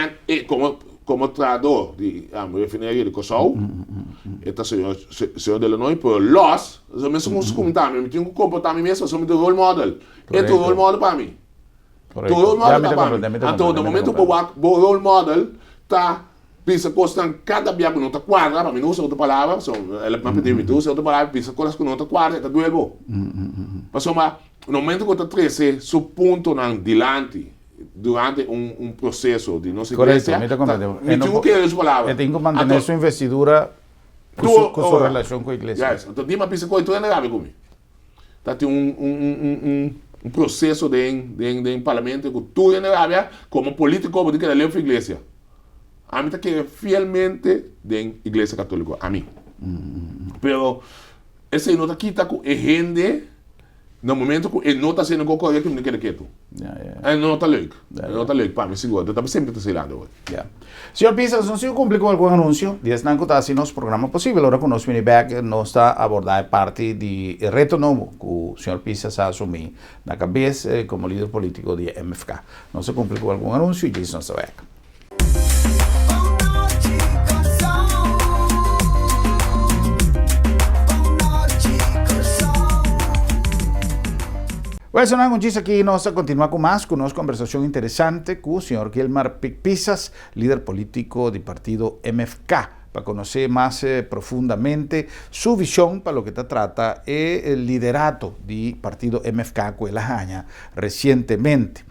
como tradutor de refineria de Kosovo, este señor de Illinois, pero los, eu somos comentários, eu tenho que comportar-me mesmo, eu sou meu role model. É tu role model para mim. Tu role model para mim. Então, no momento que o role model está, pensa coisas cada dia que não está quadra, para mim não usa outra palavra, ela me pediu, usa outra palavra, pensa coisas que não está quadra, está doendo. Mas, no momento que está trece, seu ponto não dilante, durante un proceso de nuestra iglesia, me tengo que decir su palabra. Tengo que mantener su investidura con su relación con la iglesia. Yes. Entonces, dime a tú eres grave conmigo. Está un proceso de parlamento que tú eres grave como político, porque que leer la iglesia. A mí está que fielmente de iglesia católica, a mí. Pero ese no está quita que gente no momento que ele não está sendo correto, ele quer quieto. Ele não está leuk. Ele não está leuk para mim, seguro. Eu sempre estou selando. Señor Pisas, no se cumple con algún anuncio. Díaz Nanco está haciendo nuestro programa posible. Ahora con nos viene back, nos está abordando parte del reto nuevo que el señor Pisas ha asumido la cabeza como líder político de MFK. No se cumple con algún anuncio y Jason está back. Bueno, son algunos aquí nos continúa con más, con una conversación interesante con el señor Gilmar Pisas, líder político del partido MFK, para conocer más profundamente su visión para lo que trata el liderato del partido MFK que él ha recientemente.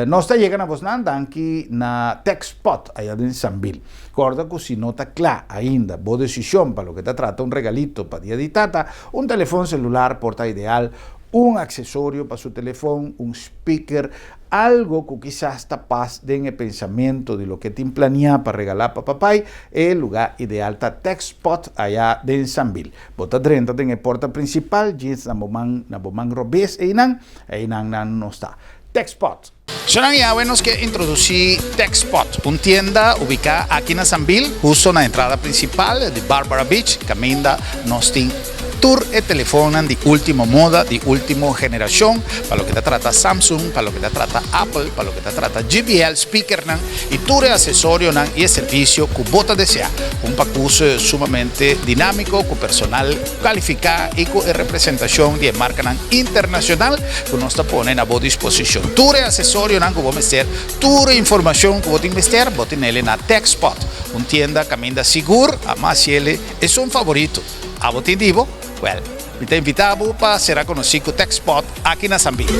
Nos está llegando a Bosnanda aquí na TechSpot, allá en Sanville. Recuerda que si no está clara ainda, boa decisión para lo que trata, un regalito para día de tata, un teléfono celular porta ideal, un accesorio para su teléfono, un speaker, algo que quizás tapas den el pensamiento de lo que te planea para regalar para papá, el lugar ideal está TechSpot allá de Sanville. Bota 30 en el porta principal, jeans na bomang robes, e inan no está. TechSpot. Son ya buenos que introducí TechSpot, una tienda ubicada aquí en Sanville, justo en la entrada principal de Barbara Beach, camina Nostin Tour e teléfono de última moda, de última generación, para lo que te trata Samsung, para lo que te trata Apple, para lo que te trata JBL, speaker y tour accesorio y servicio que vos deseas. Un paquete sumamente dinámico, con personal calificado y con representación de marca internacional que nos pone a vos disposición. Tour accesorio que vos meter, tour información que vos investir, vos tenés en TechSpot, una tienda camina segura, a más es un favorito. A vos te digo, well, te invitamos para ser conocido TechSpot aquí en Sanville.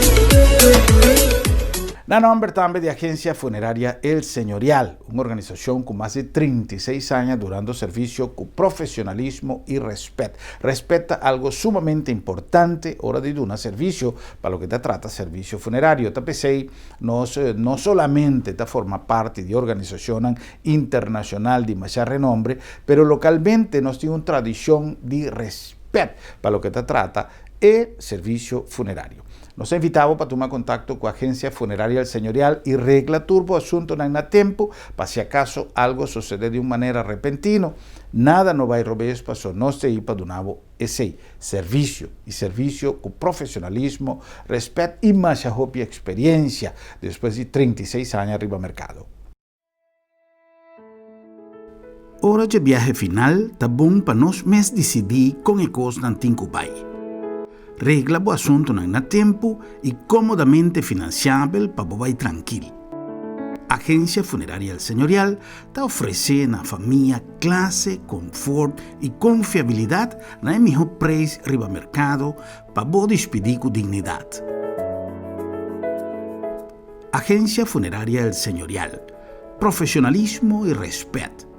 La nombre también de Agencia Funeraria El Señorial, una organización con más de 36 años durando servicio con profesionalismo y respeto. Respeta algo sumamente importante hora de dar servicio para lo que te trata servicio funerario. TPC no solamente forma parte de organización internacional de mayor renombre, pero localmente nos tiene una tradición de respeto para lo que te trata el servicio funerario. Nos ha invitado para tomar contacto con la Agencia Funeraria El Señorial y regla turbo asunto en a tiempo, para si acaso algo sucede de una manera repentina, nada no va a robar espacio, no se ir para donar ese servicio con profesionalismo, respeto y más propia experiencia después de 36 años arriba al mercado. Hora de viaje final, está bom para nos mes decidir con el costo de Tinkubai. Regla o asunto na tempo e comodamente financiável para você tranquilo. Agencia Funeraria El Señorial está oferecendo a família classe, conforto e confiabilidade na melhor preço riba mercado para você despedir com dignidade. Agencia Funeraria El Señorial, profissionalismo e respeto.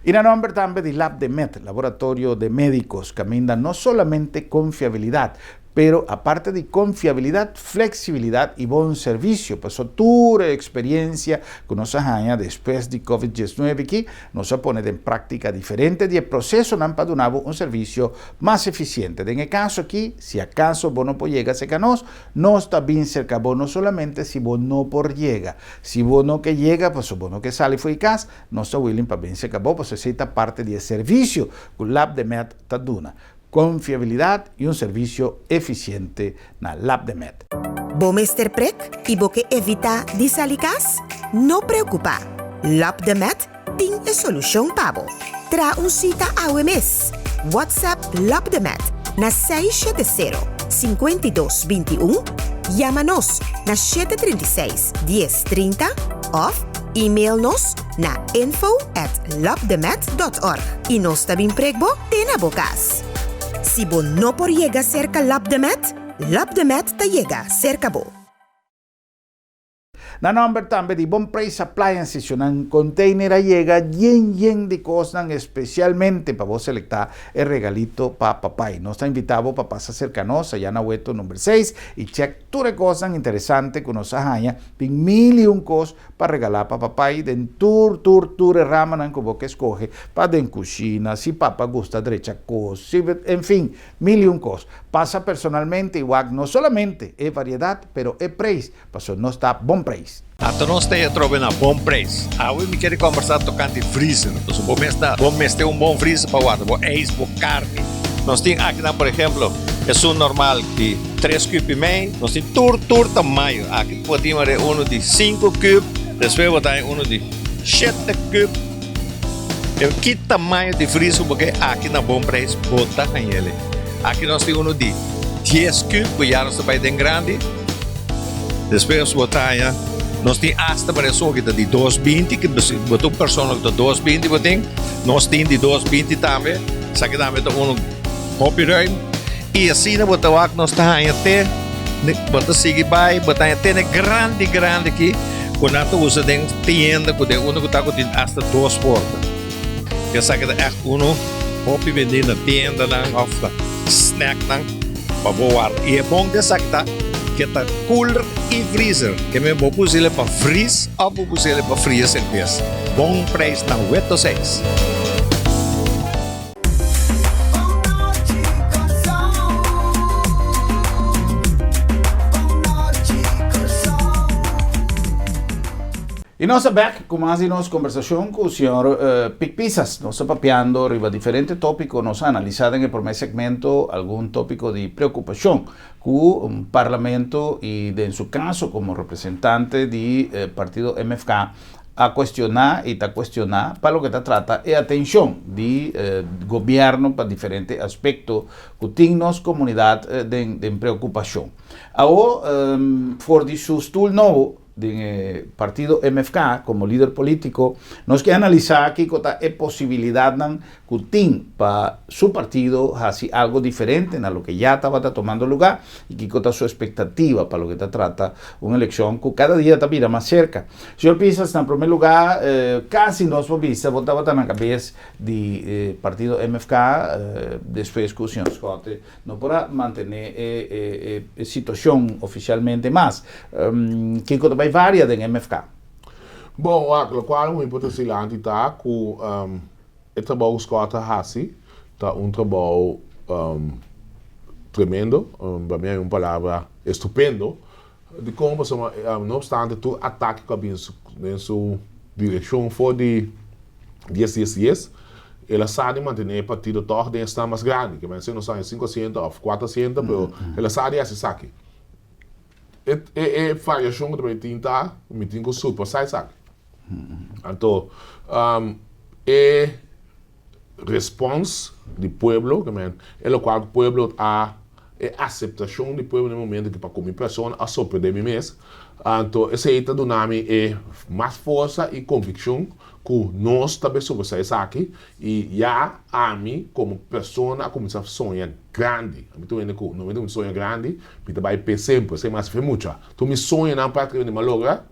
Y en nombre también de LabDemet, laboratorio de médicos, que brinda no solamente confiabilidad, pero aparte de confiabilidad, flexibilidad y buen servicio. Pasó toda experiencia que nos ha después de COVID-19 que nos pone en práctica diferente y el proceso nos ha dado un servicio más eficiente. En el caso aquí, si acaso vos no por llegar a nos, no está bien cerca vos no solamente si vos no por llega. Si vos no que llega, pues vos no que sale fue casa, no está willing para bien cerca vos, pues esa parte del servicio que LabDemet está dando. Confiabilidad y un servicio eficiente na LabDemet. ¿Vos Mr. Prek y vos que evita disalicas? No preocupa. LabDemet tiene solución para vos. Tra un cita a mes. WhatsApp LabDemet na 670-5221. Llámanos na 736-1030 o e-mail-nos na info@labdemet.org. Y nos también pregbo tena bocas. Si vos no por llega cerca LabDemet, LabDemet te llega cerca vos. Na nombre también de Bon Price Appliances, un container llega lleno de cosas, especialmente para vos selectar el regalito para papá. Y nos está invitado para pasar cercanos allá en Hueto número 6 y check todas las cosas interesantes que nos hayan, pin 1001 cosas para regalar para papá y den tour ramanan como que escoge para den cocina, si papá gusta derecha cosas, si, en fin, 1001 cosas. Pasa personalmente igual, no solamente es variedad, pero es precio, pasó no está Bon Price. Até nós temos na bom preço. Eu me quero conversar tocante de freezer. Então, bom mês ter bom freezer para guardar, bom ex, bom carne. Nós temos aqui, por exemplo, é um normal de 3 cubos e meio. Nós temos todo tamanho. Aqui podemos ter de 5 cubos, depois botar de 7 cubos. Que tamanho de freezer porque aqui na bom preço botar ele. Aqui nós temos de 10 cubos, que já não se vai ter grande. Depois botar nós temos hasta para isso que de 220, que botou pessoa que de 220 botem, nós temos de 220 também, só que também tem copyright e assim na botou que nós tá até botar seguir vai, botar até grande aqui, quando a usa tem tienda, quando que tá com hasta 2 portas. Que só que é copy vender na tienda não, of snack não, para boar. E é bom que tá que está cooler e freezer, que me vou pôr ele para freeze ou vou pôr ele para freezer certeza. Bom preço na 8 6. E nós back com mais nossa conversação com o senhor Pic Pissas. Nós estamos papeando riba diferentes tópicos, nós analisando em primeiro segmento algum tópico de preocupação com o parlamento e, em seu caso, como representante do partido MFK, a questionar e está questionar para o que está trata é a atenção de governo para diferentes aspectos que tem nossa comunidade de preocupação. Agora, for de susto novo, del partido MFK como líder político, nos que analizar aquí é posibilidad que tiene para su partido hacer algo diferente a lo que ya estaba tomando lugar y que está su expectativa para lo que trata una elección que cada día está más cerca. Señor Pissas, en primer lugar, casi nos vista votaba en la cabeza del partido MFK, después que el señor Scott no podrá mantener situación oficialmente más. Que vai várias em MFK. Bom, o qual é muito importante tá que o trabalho que Scott Hassi tá trabalho tremendo, para mim é uma palavra estupendo, de como não obstante tu ataque que em sua direção for de 10, ela sabe manter o partido todo em estar mais grande, que vai ser não são 500 ou 400, mas ela sabe esse saque. É variação que também tinha, me tinha que super sai sabe. Então, é resposta do povo, que é o qual o povo a aceitação do povo no momento que para como pessoa a surpreender mim mesmo. Então, esse aí do nome é mais força e convicção que nós também sobre isso aqui e já a mim como pessoa começar a sonhar grande. Eu estou vendo que no momento que sonho grande, me vai per sempre, sem mais foi muito. Tu me sonha na parte de uma logra,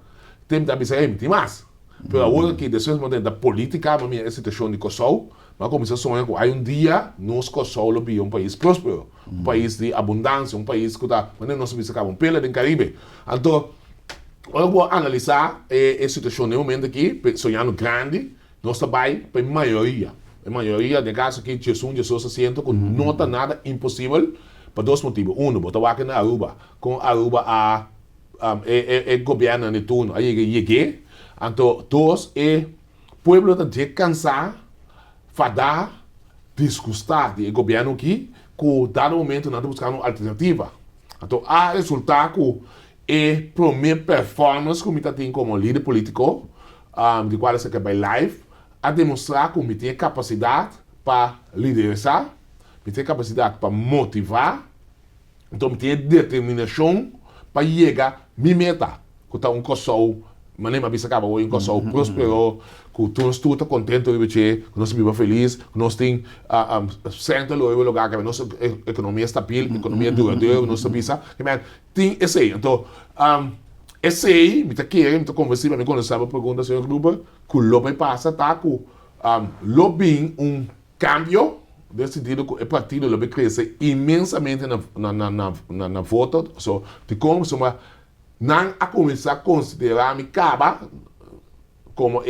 tem que dizer tem mais. Pero agora que depois da política, a minha situação de Kosovo, mas começar a sonhar que aí dia nós Kosovo é um país próspero, um país de abundância, um país que está, mas nós vamos acabar pela do Caribe. Então eu vou analisar a situação no momento aqui, sonhando grande, nós trabalhamos para a maioria. A maioria de casos que Jesus se sente que não está nada impossível, por dois motivos. Um, botar aqui na Aruba, com Aruba o governo de turno, aí cheguei. Então, dois, o povo tem que cansar, fadar, disgustar do governo aqui, que dado momento nós buscando uma alternativa. Então, há resultado que e primeira performance que eu tenho como líder político, de qual você quer live, a demonstrar que eu tenho capacidade para liderar, eu tenho capacidade para motivar, então eu tenho determinação para chegar à minha meta, que está Kosovo, mas nem mais acaba hoje, Kosovo prosperou, que todos estão contentes de que nós vivemos felizes, que nós temos sempre o lugar que a nossa economia está estável, economia duradoura, nós sabemos, tem esse aí. Então, esse aí, me está querendo, me está conversando, me conversava, pergunta, senhor Gruber, que o lobby passa, tá, que lobby cambio, decidido que o partido lobby cresce imensamente na voto, so, de como não a começar a considerar-me como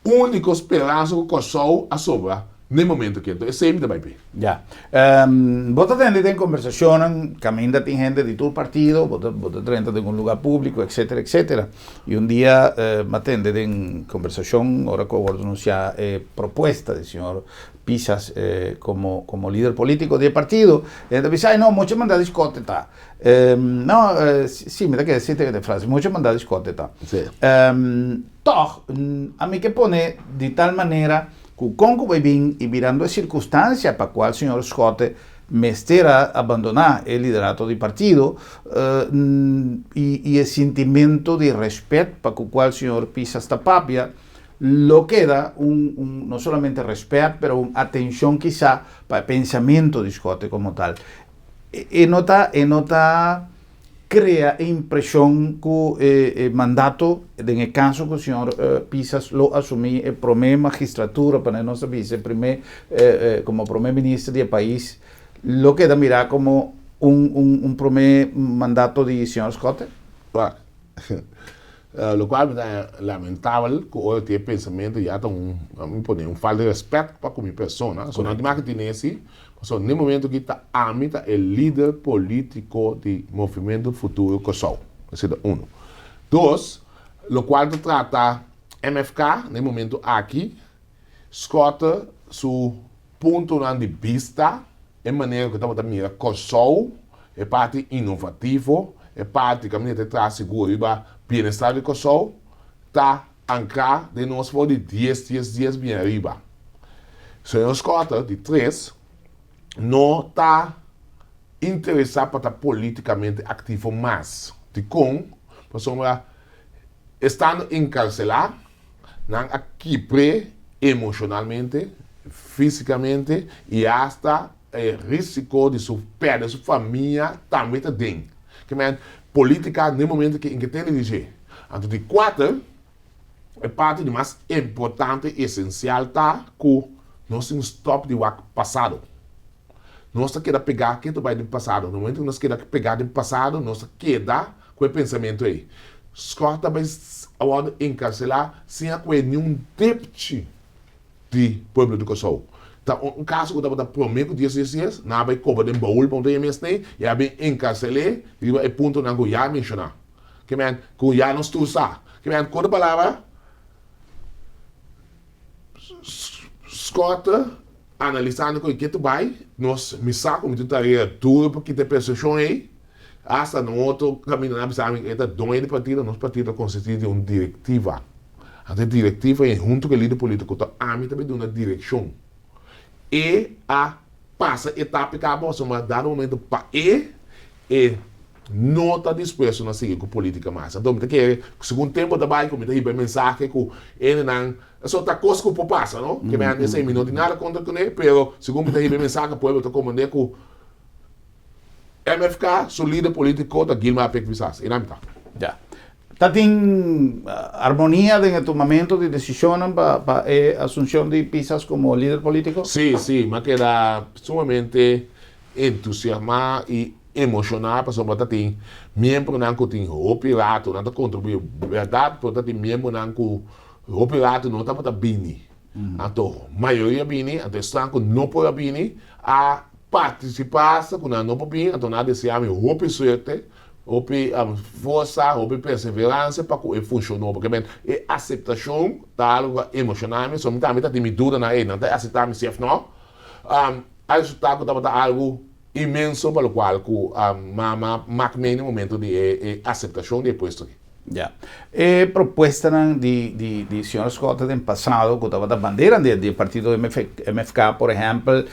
única esperança que Kosovo a sobra no momento que então esse também bem. Já. Vota tem conversação, caminha tem gente de todo partido, vota trenta de um lugar público, etc, etc. E dia matende em conversação, agora que eu vou anunciar proposta do senhor Pissas como líder político del partido, dice, no, mucho mandado Scott está. Sí, me da que decirte de frase, mucho mandado Scott está. Sí. Toch, a mí que pone de tal manera que con que bien y mirando las circunstancias para cual el señor Scott me estará abandonar el liderato del partido y el sentimiento de respeto para cual el señor Pissas está papia, lo queda no solamente respeto, pero una atención quizá para el pensamiento de Scott como tal. Y nota crea impresión que el mandato, en el caso que el señor Pissas lo asumió, el primer magistratura para nuestro país, como primer ministro del país, lo queda mirar como un primer mandato del señor Scott. Claro. Lo cual é lamentável que hoje tem pensamento já um falta de respeito para como pessoa. Só não tem que ter esse, só no momento que está amita é líder político do movimento futuro Kosovo. Esse é um. Dois, lo qual trata MFK, no momento aqui, escuta seu ponto de vista, em maneira que estamos mira Kosovo, é parte inovativo, é parte que a gente traz seguro e o bem-estar de Kosovo, está ancrado de nós for de 10 dias bem arriba. Senhor escuta, de 3, não está interessado para estar politicamente ativo mais. De com, pessoa estando encarcelado, não aqui emocionalmente, fisicamente e hasta risco de perder sua família também tem. Que é política no momento que tem que dizer. Então, de 4, é parte de mais importante e essencial tá que nós temos stop de passado. Nós queremos pegar quem vai do passado. No momento que nós queremos pegar do passado, nós queremos com o pensamento aí. Escuta, mas agora encarcelar sem nenhum tipo de povo do Kosovo. Então, um caso que eu estava prometendo 10 dias, não vai cobrar de baú para o MST, e aí encarcelei, e é ponto não que eu já mencionar. Que é que eu já não estou só. Que é quando a palavra escuta, analisando o que tu vai, nós me saco, me tarefa tudo porque tem percepção aí, hasta no outro caminho, nós sabemos que é dono de partido, nosso partido consiste de uma diretiva. A diretiva é junto com o líder político, então a mim também de uma direção. E a passa etapa que acaba, mas dá um momento para não está disposto a seguir com política mais. Então, que segundo tempo também, como tem mensagem que ele não só está coisa que o passa, não? Que me ande 6 minutos, nada contra com ele, pero segundo tem mensagem, povo está comandando com MFK, seu líder político da Gilmar Pek Visas. E não está. Já. Está em harmonia en el tomamiento de decisiones para asunción de Pisas como líder político? Sí, me queda sumamente entusiasmado y emocionado para sobre que miembro que tem o pirata, não contribui verdade, porque miembro que o pirata não está para bini. Então, maioria bini, então estão que não pode bini a participar com não pode bini, então nada se chama o suerte. Houve força, houve perseverança para que funcionou, porque a aceitação está algo emocional, só me dá dúvida na ele, não está aceitar me chefe não. O resultado está algo imenso para o qual marca no momento de aceitação depois aqui. Ya. Propuesta de senhor Scott no passado, que estava da bandeira do partido MFK, por exemplo,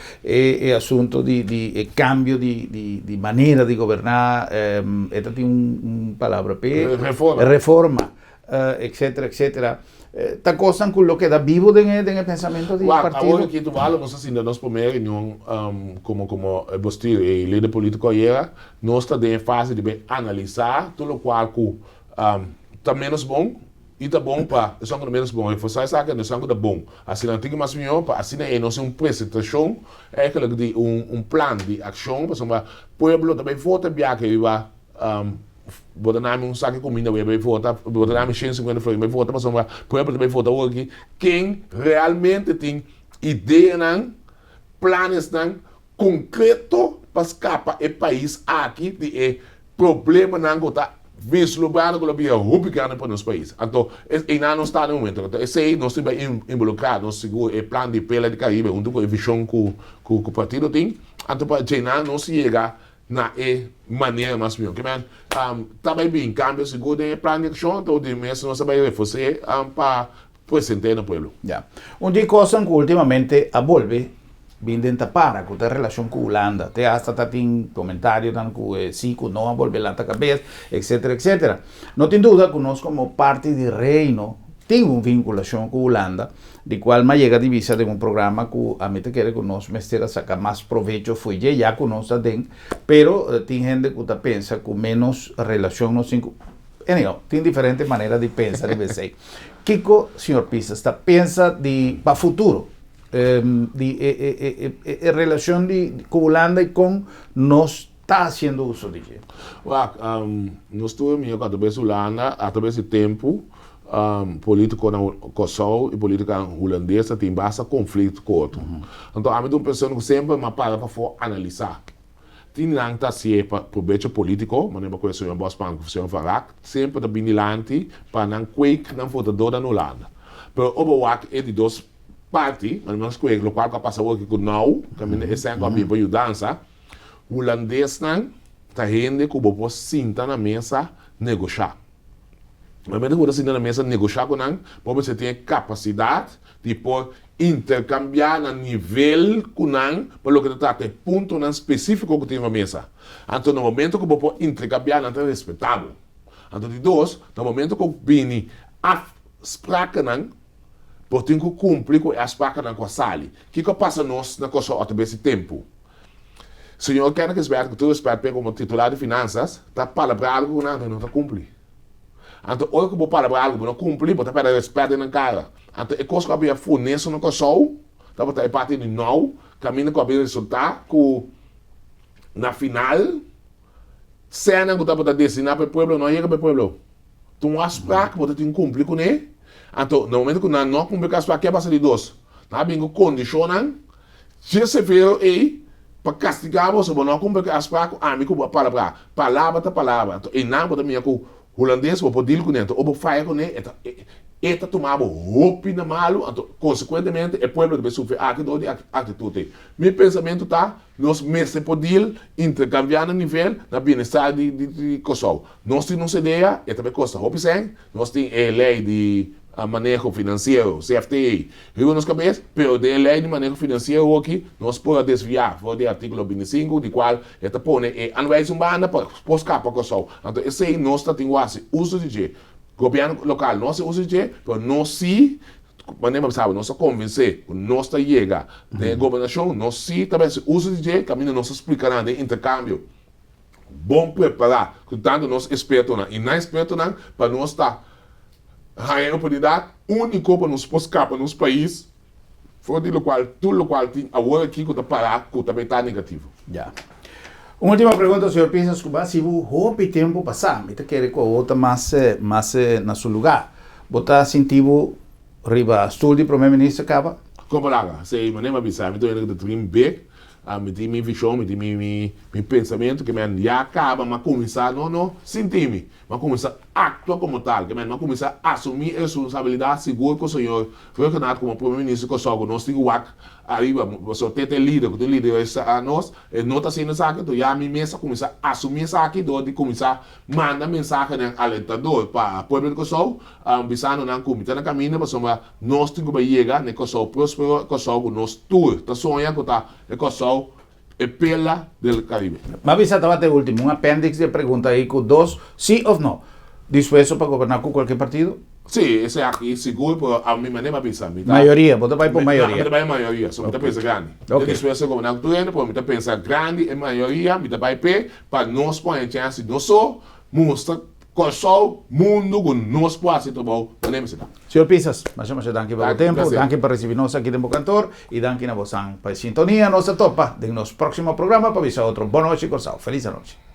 assunto de cambio de maneira de governar, esta tem palavra, reforma, etc. Está coisa com o que está vivo dentro do pensamento do partido. Agora que tu fala, nós assim, na nossa primeira reunião, como você e líder político era, nós estamos em fase de analisar tudo o qual está menos bom e está bom para o sangue menos bom. E você sabe que o sangue está bom. Assim, não tem mais melhor, assim, nós uma apresentação, de plano de ação, para o povo também vota bem que vai botar um saco de comida, vai votar, botar 150 flores, vai votar, mas o povo também vota hoje quem realmente tem ideia, planos concretos para escapar do país aqui de problema que está vislumbrado com a vida republicana para nosso país. Então, não está no momento. Então, esse nós estamos involucrados, nós seguimos o plano de pela de Caribe, junto com a visão que o partido tem. Então, para treinar, não se chega na maneira mais melhor. Também bem, cambio seguro de plano de ação, então, de mês, nós vamos reforçar para apresentar no povo. Já. Uma coisa que ultimamente a volve vindo para com a relação com a Holanda, até hasta tem comentários que sim, que não volve lá a cabeça, etc. Não tem dúvida que nós como parte do reino tem uma vinculação com a Holanda, de qual mais chega a divisa de um programa que a mim quer que nós mestre sacar mais proveito foi já que nós tem, pero tem gente que pensa que menos relação nós tem. Tem diferentes maneiras de pensar e ver. Kiko, senhor Pisa, pensa para o futuro? Relación con Holanda y con nos está haciendo uso de ella. Nós tuvimos a través de Holanda, a través do tempo, político na Kosovo e política holandesa tem bastante conflito com outro. Então, há uma pessoa que sempre me para for analisar. tinang ta siapa por becho político, mas não conheço um boss banco, se falar, sempre da binilanti para não quake não votador da Holanda. Pero obo é de dois partes, mas não quake, o qual que passa hoje com não, caminho é sempre bem para mudança. Holandês não tá rende que o bobo sinta na mesa negociar. Mas mesmo quando você na mesa negociar com não, você tem capacidade de por intercambiar no nível com não, para o que trata de ponto não específico que tem na mesa. Então, no momento que você intercambiar, não é respeitável. Então, de dois, no momento que você a spraca não, você tem que cumprir com a spraca não com a sali. O que passa nós na coisa ao esse tempo? Senhor, quer que espera que tu espera como titular de finanças, está palabrado com nada, não está cumprir. Então, hoje que você palabra algo, não cumprir, você perde respeito na cara. Então, é coisa que havia forneço no coração, tá botando parte de não, caminho que havia resultado, que na final, cena que tá botando destinar para o povo, não chega para o povo. Então, as placas, você tem que cumprir com ele. Então, no momento que não cumprir com as placas, que passa de dois? Não tem que condicionar, se você vê aí, para castigar você, não cumprir com as placas, amigo, palavra tá palavra. Então, e não, você me holandês, vou poder com ele, ou vou fazer com ele, eta tomava roupa na malo, então, consequentemente, o povo deve sofrer atitude. Meu pensamento está, nós mesmos podemos intercambiar no nível da bem-estar de Kosovo. Nós temos ideia, e também custa roupa sem, nós temos a lei de manejo financeiro, CFTA, Rio nos cabeças, mas a lei de manejo financeiro aqui, nós podemos desviar, foi o artigo 25, de qual esta põe a anwijzing banda para buscar para Kosovo. Então, esse aí nós temos uso de dinheiro. Governo local não se usa de, mas nós se, mas sabe, nós convencer, nós chega da governação, nós se também se usa de, caminho nós explicará de intercâmbio, bom preparar, portanto nós expertos não, e não expertos não, para nós estar a oportunidade única para nos buscar para nos país, fora do qual tudo o qual tem agora aqui que está parar, que também está negativo. Ya. Uma última pergunta, senhor Pisas, se o roupa tempo passar, me quer que outra mais na seu lugar, botar sentido riba estúdio primeiro-ministro acaba? Como lá, sei, mas nem me avisar, me estou indo de bem, me tem minha visão, me tem meu pensamento, que já acaba, mas começar, não, sentir-me, mas começar a actuar como tal, que mas começar a assumir a responsabilidade, seguro que o senhor, foi que como primeiro-ministro que eu nós temos arriba, você tem líder, que tem líder a nós, não está sendo isso aqui, então já a minha mesa começar a assumir isso aqui, de começar a mandar mensagem alentador para o povo de Kosovo, visando na comida na caminho, para nós temos que chegar no Kosovo próspero, Kosovo, nós tour, está sonhando que Kosovo é pela do Caribe. Mas avisa até o último, apêndice de pergunta aí com dois, sim ou não, disposto para governar com qualquer partido? Sim, esse aqui seguro, por a minha maneira de pensar. Maioria, você vai por maioria? Vai maioria, só me pensa grande. Depois você governar com tudo, por me pensa grande e maioria, me vai para nós pôr em chance, nós só mostra Kosovo, mundo com nós pode ser bom, não é mesmo? Senhor Pisas, mas danke pelo tempo, danke por recibir-nos aqui no Cantor e danke na vossa sintonia, nossa topa de nosso próximo programa para avisar outro boa noite, Kosovo. Feliz noite.